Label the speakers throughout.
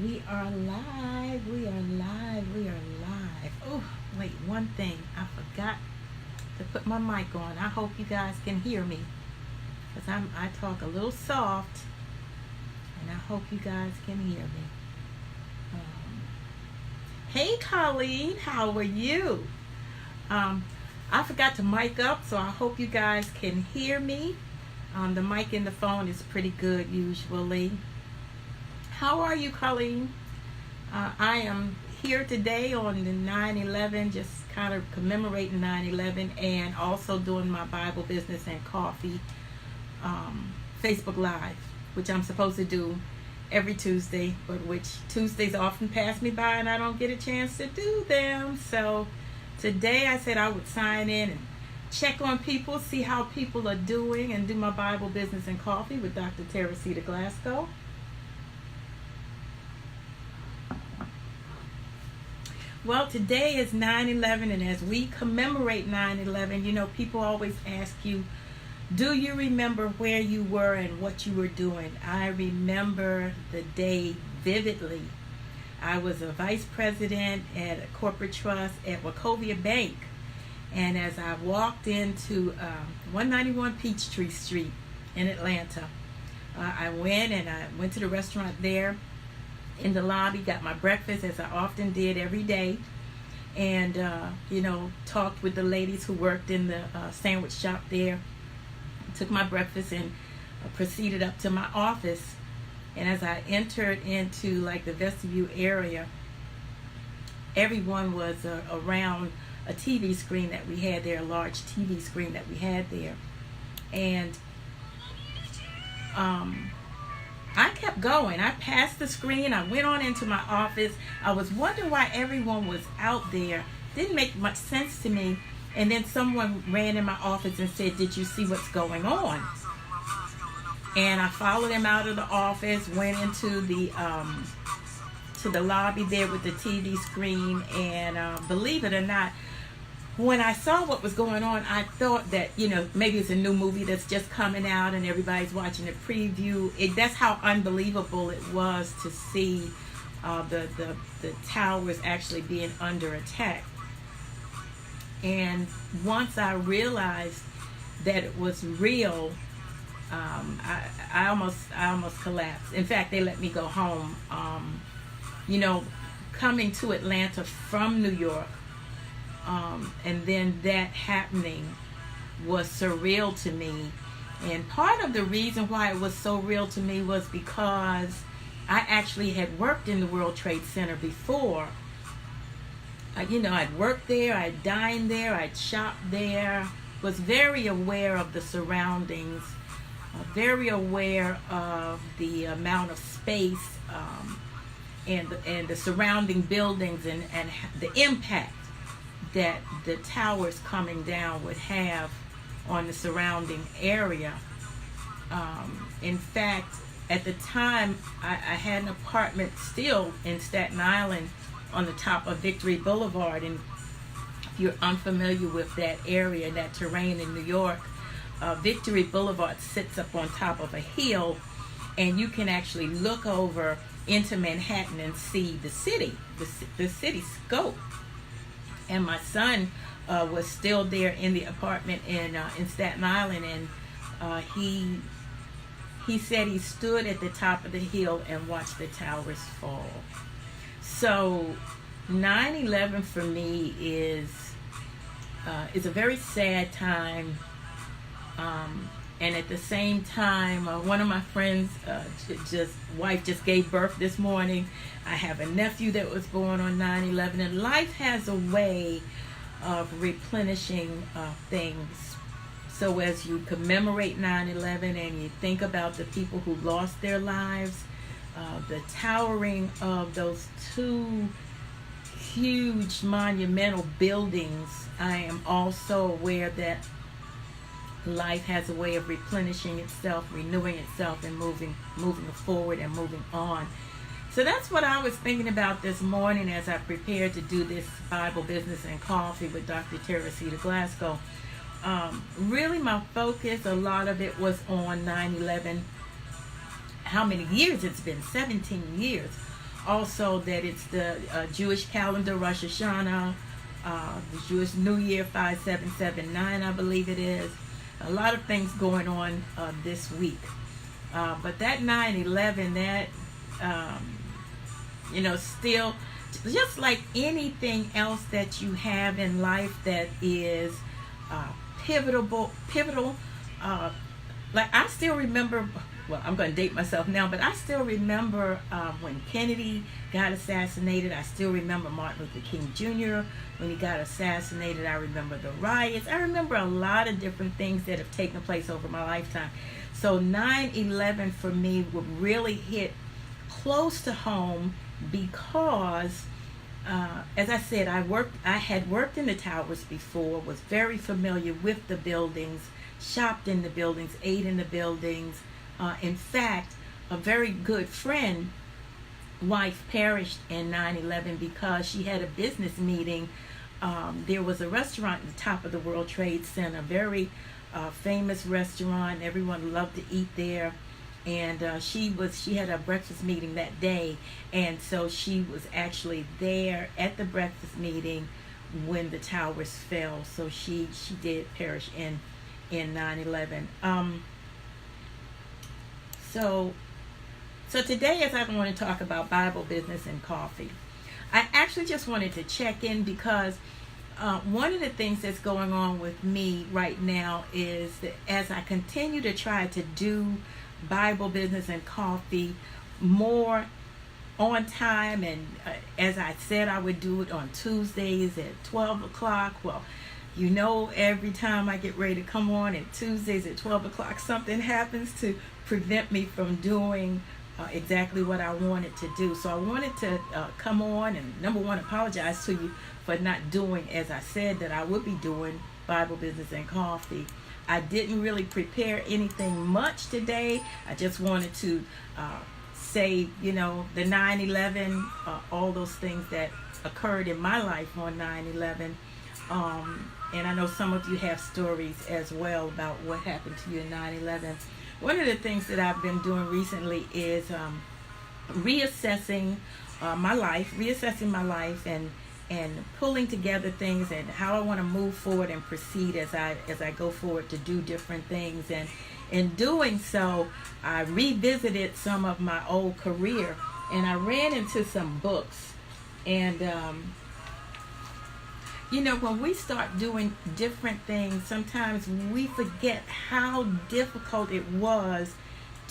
Speaker 1: We are live. We are live. We are live. Oh, wait, one thing. I forgot to put my mic on. I hope you guys can hear me because I talk a little soft, and I hope you guys can hear me. Hey, Colleen, how are you? I forgot to mic up, so I hope you guys can hear me. The mic in the phone is pretty good usually. How are you, Colleen? I am here today on the 9/11, just kind of commemorating 9/11 and also doing my Bible Business and Coffee Facebook Live, which I'm supposed to do every Tuesday, but which Tuesdays often pass me by and I don't get a chance to do them. So today I said I would sign in and check on people, see how people are doing, and do my Bible Business and Coffee with Dr. Teresita Glasgow. Well, today is 9/11, and as we commemorate 9/11, you know, people always ask you, do you remember where you were and what you were doing? I remember the day vividly. I was a vice president at a corporate trust at Wachovia Bank, and as I walked into 191 Peachtree Street in Atlanta, I went to the restaurant there in the lobby, got my breakfast as I often did every day, and talked with the ladies who worked in the sandwich shop there. Took my breakfast and proceeded up to my office. And as I entered into like the vestibule area, everyone was around a TV screen that we had there, a large TV screen that we had there, and I kept going. I passed the screen. I went on into my office. I was wondering why everyone was out there. Didn't make much sense to me. And then someone ran in my office and said, "Did you see what's going on?" And I followed them out of the office, went into the to the lobby there with the TV screen, and believe it or not, when I saw what was going on, I thought that, maybe it's a new movie that's just coming out and everybody's watching a preview. That's how unbelievable it was to see the towers actually being under attack. And once I realized that it was real, I almost collapsed. In fact, they let me go home. Coming to Atlanta from New York, and then that happening was surreal to me. And part of the reason why it was so real to me was because I actually had worked in the World Trade Center before. I'd worked there, I'd dined there, I'd shopped there, was very aware of the surroundings, very aware of the amount of space and the surrounding buildings and the impact that the towers coming down would have on the surrounding area. In fact, at the time, I had an apartment still in Staten Island on the top of Victory Boulevard. And if you're unfamiliar with that area, that terrain in New York, Victory Boulevard sits up on top of a hill, and you can actually look over into Manhattan and see the city, the city scope. And my son was still there in the apartment in Staten Island, and he said he stood at the top of the hill and watched the towers fall. So 9/11 for me is a very sad time, and at the same time, one of my friends' wife just gave birth this morning. I have a nephew that was born on 9/11, and life has a way of replenishing things. So as you commemorate 9/11 and you think about the people who lost their lives, the towering of those two huge monumental buildings, I am also aware that life has a way of replenishing itself, renewing itself, and moving forward and moving on. So that's what I was thinking about this morning as I prepared to do this Bible Business and Coffee with Dr. Teresita Glasgow. Really my focus, a lot of it was on 9/11, how many years it's been, 17 years. Also that it's the Jewish calendar, Rosh Hashanah, the Jewish New Year, 5779, I believe it is. A lot of things going on this week. But that 9/11, that, still, just like anything else that you have in life that is pivotal. Like I still remember, well, I'm going to date myself now, but I still remember when Kennedy got assassinated. I still remember Martin Luther King Jr. when he got assassinated. I remember the riots. I remember a lot of different things that have taken place over my lifetime. So 9/11 for me would really hit close to home because, as I said, I had worked in the towers before, was very familiar with the buildings, shopped in the buildings, ate in the buildings. In fact, a very good friend wife perished in 9/11 because she had a business meeting. There was a restaurant at the top of the World Trade Center, very famous restaurant. Everyone loved to eat there. And she had a breakfast meeting that day, and so she was actually there at the breakfast meeting when the towers fell. So she did perish in 9/11. So today, as I want to talk about Bible, business, and coffee, I actually just wanted to check in because one of the things that's going on with me right now is that as I continue to try to do Bible, business, and coffee more on time, and as I said I would do it on Tuesdays at 12 o'clock. Well, every time I get ready to come on at Tuesdays at 12 o'clock, something happens to prevent me from doing exactly what I wanted to do. So I wanted to come on and, number one, apologize to you for not doing as I said that I would be doing, Bible, business, and coffee. I didn't really prepare anything much today. I just wanted to say, the 9/11, all those things that occurred in my life on 9/11. And I know some of you have stories as well about what happened to you in 9/11. One of the things that I've been doing recently is reassessing my life and pulling together things and how I want to move forward and proceed as I go forward to do different things. And in doing so, I revisited some of my old career, and I ran into some books. And when we start doing different things, sometimes we forget how difficult it was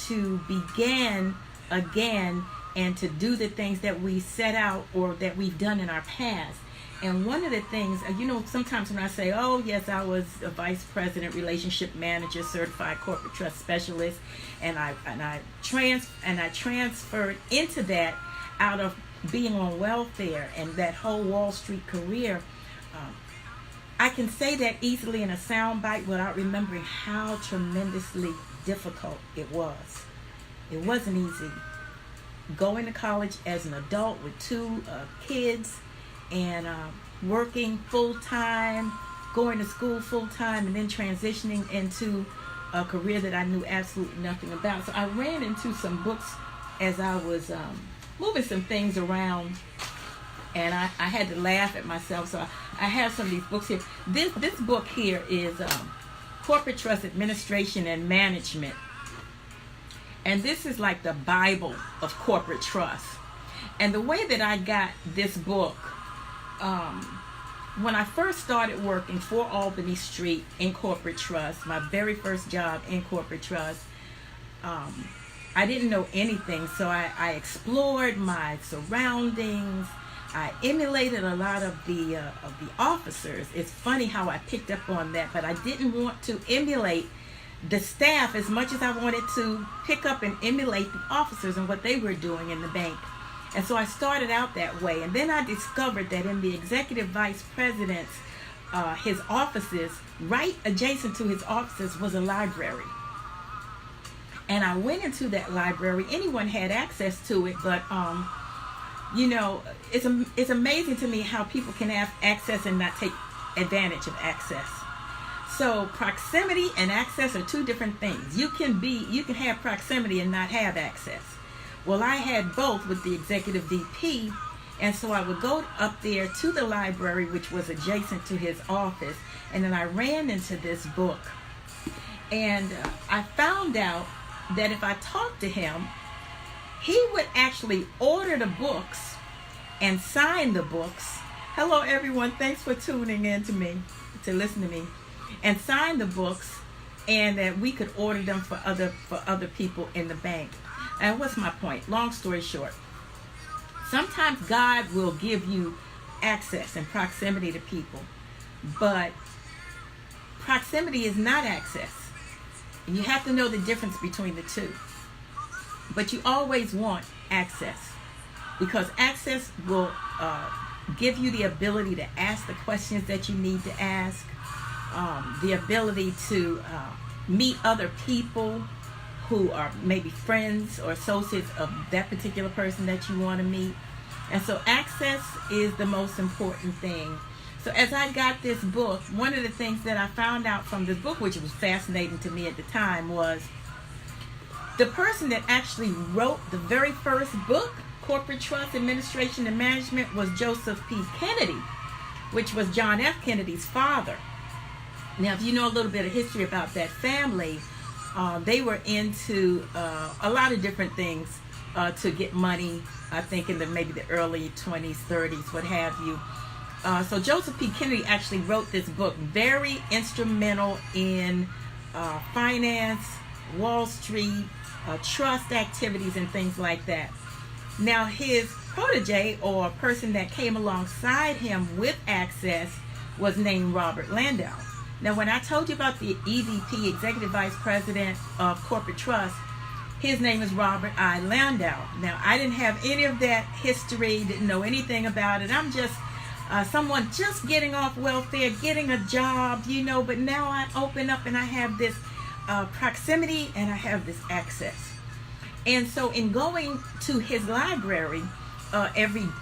Speaker 1: to begin again and to do the things that we set out or that we've done in our past. And one of the things, sometimes when I say, oh yes, I was a vice president, relationship manager, certified corporate trust specialist, and I transferred into that out of being on welfare and that whole Wall Street career. I can say that easily in a soundbite without remembering how tremendously difficult it was. It wasn't easy. Going to college as an adult with 2 kids and working full-time, going to school full-time, and then transitioning into a career that I knew absolutely nothing about. So I ran into some books as I was moving some things around, and I had to laugh at myself. So I have some of these books here. This book here is Corporate Trust Administration and Management. And this is like the Bible of corporate trust. And the way that I got this book, when I first started working for Albany Street in corporate trust, my very first job in corporate trust, I didn't know anything. So I explored my surroundings. I emulated a lot of the officers. It's funny how I picked up on that, but I didn't want to emulate the staff as much as I wanted to pick up and emulate the officers and what they were doing in the bank. And so I started out that way. And then I discovered that in the executive vice president's his offices, right adjacent to his offices was a library. And I went into that library. Anyone had access to it, but it's amazing to me how people can have access and not take advantage of access. So proximity and access are 2 different things. You can have proximity and not have access. Well, I had both with the executive VP, and so I would go up there to the library, which was adjacent to his office, and then I ran into this book. And I found out that if I talked to him, he would actually order the books and sign the books. Hello, everyone. Thanks for tuning in to listen to me. And sign the books, and that we could order them for other people in the bank. And what's my point? Long story short, sometimes God will give you access and proximity to people, but proximity is not access. And you have to know the difference between the two. But you always want access, because access will give you the ability to ask the questions that you need to ask, the ability to meet other people who are maybe friends or associates of that particular person that you want to meet. And so access is the most important thing. So as I got this book, one of the things that I found out from this book, which was fascinating to me at the time, was the person that actually wrote the very first book, Corporate Trust, Administration, and Management, was Joseph P. Kennedy, which was John F. Kennedy's father. Now, if you know a little bit of history about that family, they were into a lot of different things to get money, I think in maybe the early 20s, 30s, what have you. So Joseph P. Kennedy actually wrote this book, very instrumental in finance, Wall Street, trust activities, and things like that. Now, his protege, or person that came alongside him with access, was named Robert Landau. Now, when I told you about the EVP, Executive Vice President of Corporate Trust, his name is Robert I. Landau. Now, I didn't have any of that history, didn't know anything about it. I'm just someone just getting off welfare, getting a job, but now I open up and I have this proximity and I have this access. And so in going to his library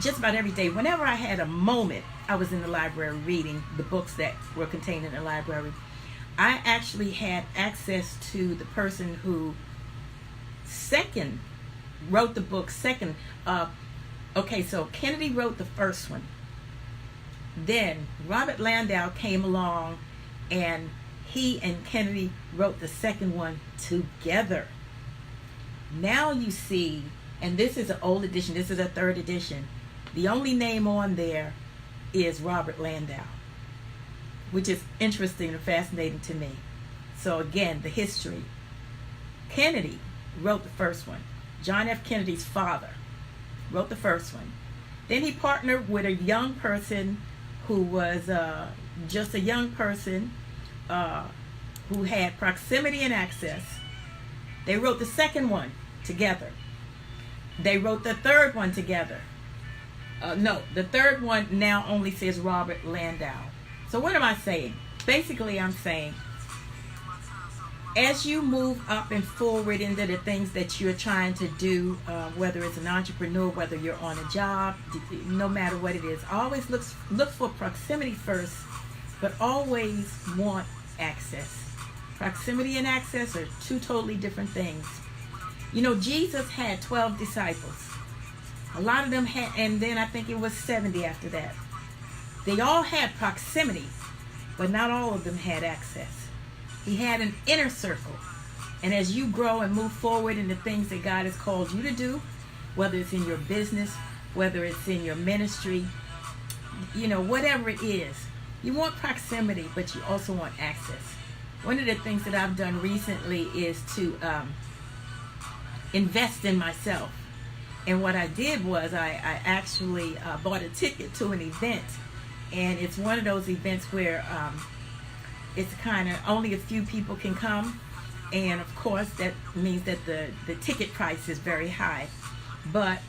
Speaker 1: just about every day, whenever I had a moment, I was in the library reading the books that were contained in the library. I actually had access to the person who wrote the book second. Okay, so Kennedy wrote the first one. Then Robert Landau came along, and he and Kennedy wrote the second one together. Now you see, and this is an old edition, this is a third edition. The only name on there is Robert Landau, which is interesting and fascinating to me. So again, the history. Kennedy wrote the first one. John F. Kennedy's father wrote the first one. Then he partnered with a young person who was just a young person who had proximity and access. They wrote the second one together. They wrote the third one together. No, the third one now only says Robert Landau. So what am I saying? Basically, I'm saying, as you move up and forward into the things that you're trying to do, whether it's an entrepreneur, whether you're on a job, no matter what it is, always look for proximity first, but always want access. Proximity and access are two totally different things. Jesus had 12 disciples. A lot of them had, and then I think it was 70 after that. They all had proximity, but not all of them had access. He had an inner circle. And as you grow and move forward in the things that God has called you to do, whether it's in your business, whether it's in your ministry, whatever it is, you want proximity, but you also want access. One of the things that I've done recently is to invest in myself. And what I did was I actually bought a ticket to an event. And it's one of those events where it's kind of only a few people can come. And of course, that means that the ticket price is very high. But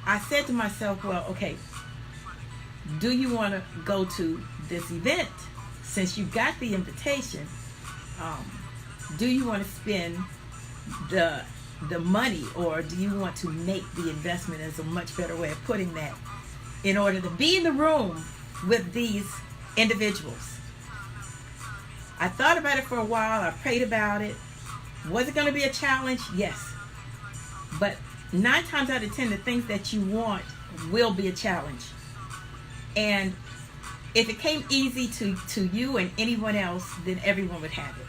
Speaker 1: I said to myself, well, okay, do you want to go to this event? Since you got the invitation, do you want to spend the money, or do you want to make the investment, is a much better way of putting that, in order to be in the room with these individuals? I thought about it for a while. I prayed about it. Was it going to be a challenge? Yes. But 9 times out of 10, the things that you want will be a challenge. And if it came easy to you and anyone else, then everyone would have it.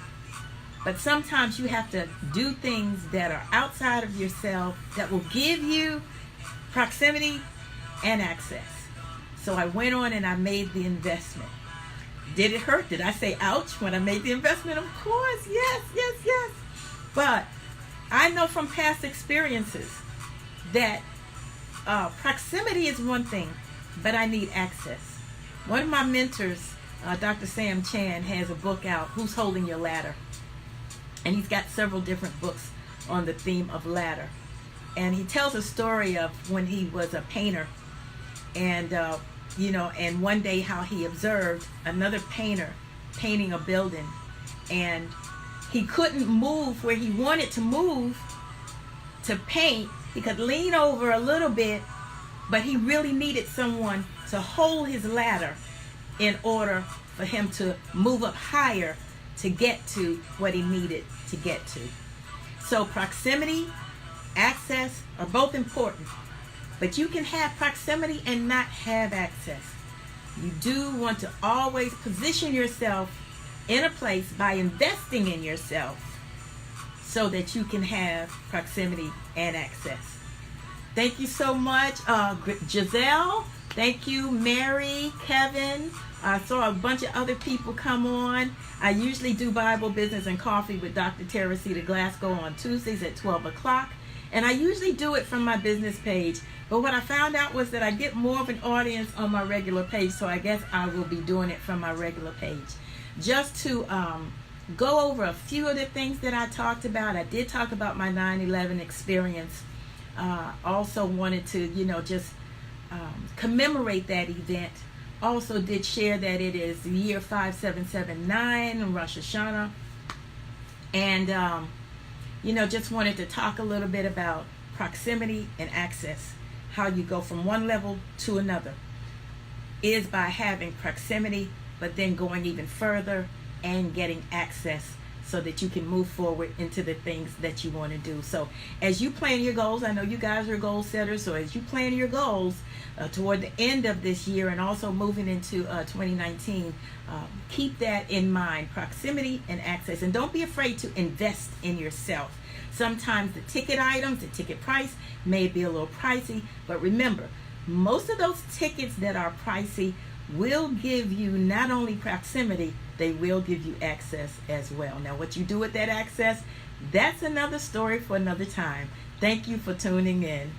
Speaker 1: But sometimes you have to do things that are outside of yourself that will give you proximity and access. So I went on and I made the investment. Did it hurt? Did I say ouch when I made the investment? Of course, yes. But I know from past experiences that proximity is one thing, but I need access. One of my mentors, Dr. Sam Chan, has a book out, Who's Holding Your Ladder? And he's got several different books on the theme of ladder. And he tells a story of when he was a painter, and and one day how he observed another painter painting a building, and he couldn't move where he wanted to move to paint. He could lean over a little bit, but he really needed someone to hold his ladder in order for him to move up higher to get to what he needed to get to. So proximity, access are both important, but you can have proximity and not have access. You do want to always position yourself in a place by investing in yourself so that you can have proximity and access. Thank you so much, Giselle. Thank you, Mary, Kevin. I saw a bunch of other people come on. I usually do Bible, Business, and Coffee with Dr. Teresita Glasgow on Tuesdays at 12 o'clock. And I usually do it from my business page. But what I found out was that I get more of an audience on my regular page, so I guess I will be doing it from my regular page. Just to go over a few of the things that I talked about. I did talk about my 9/11 experience. Also wanted to, just commemorate that event. Also did share that it is the year 5779 in Rosh Hashanah. And, just wanted to talk a little bit about proximity and access. How you go from one level to another is by having proximity, but then going even further and getting access so that you can move forward into the things that you want to do. So as you plan your goals, I know you guys are goal setters, so as you plan your goals toward the end of this year and also moving into 2019, keep that in mind, proximity and access. And don't be afraid to invest in yourself. Sometimes the ticket items, the ticket price may be a little pricey, but remember, most of those tickets that are pricey will give you not only proximity, they will give you access as well. Now, what you do with that access, that's another story for another time. Thank you for tuning in.